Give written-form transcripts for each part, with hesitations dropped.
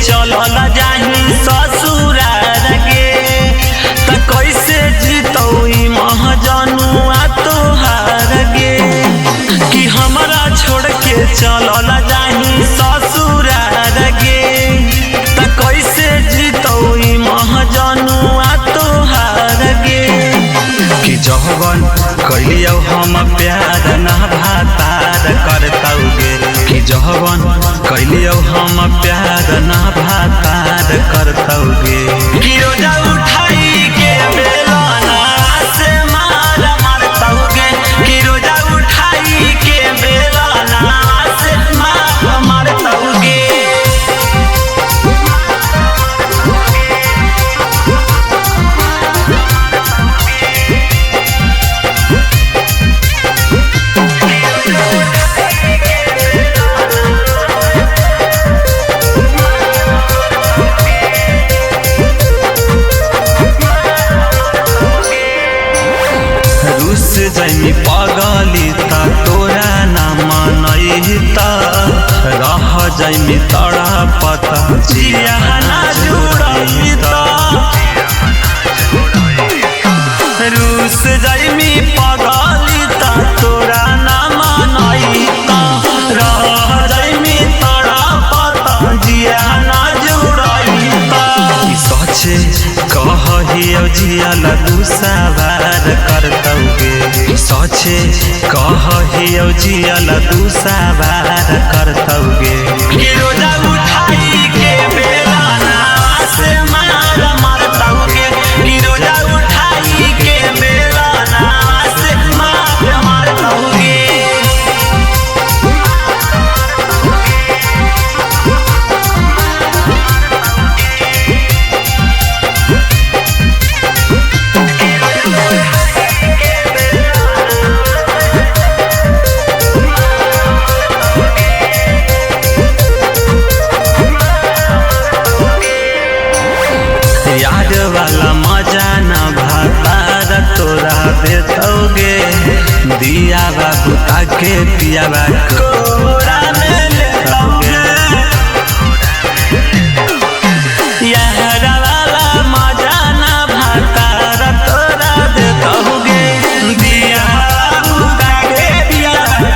चलल जाही ससुरार गे त कैसे जीतौई महजनुआ तोहार गे कि हमरा छोड़ के चलल जाही ससुरार गे त कैसे जीतौई महजनुआ तोहार गे कि जहवन कैलियौ हम प्यार ना भातार करतौगे कि जहवन कैलियौ हम प्यार ना भातार करतौगे कि रोजा उठाई के बेलना से मार मारतौगे कि रोजा उठाई के बेलना से मार मारतौगे। जैमी पगली त तोरा ना मनई त रह जैमी तड़पत जिया ना जुड़ई त रूस जैमी पगली त तोरा ना मनई त रह जैमी तड़पत जिया ना जुड़ई त सचे कहियो जियल दुसवार करतौगे सचे कहियो जियल दुसवार करतौगे कि रोजा उठाई के बेलना से मार मारतौगे कि रोजा उठाई के बेलना से मार मारतौगे। याद वाला मजा न भातार तोरा देतौगे दिया बाबू ताके पिया कोरा में लेतौगे यार वाला मजा न भातार तोरा देतौगे दिया बाबू ताके पिया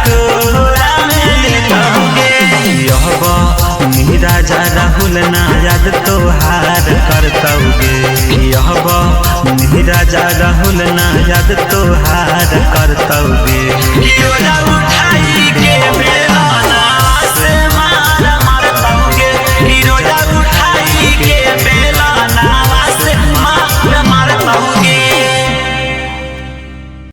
कोरा में लेतौगे यहबा मीरा जा राहुल ना याद तोहार करतौगे यहबा मीरा जा राहुल ना याद तोहार करतौगे।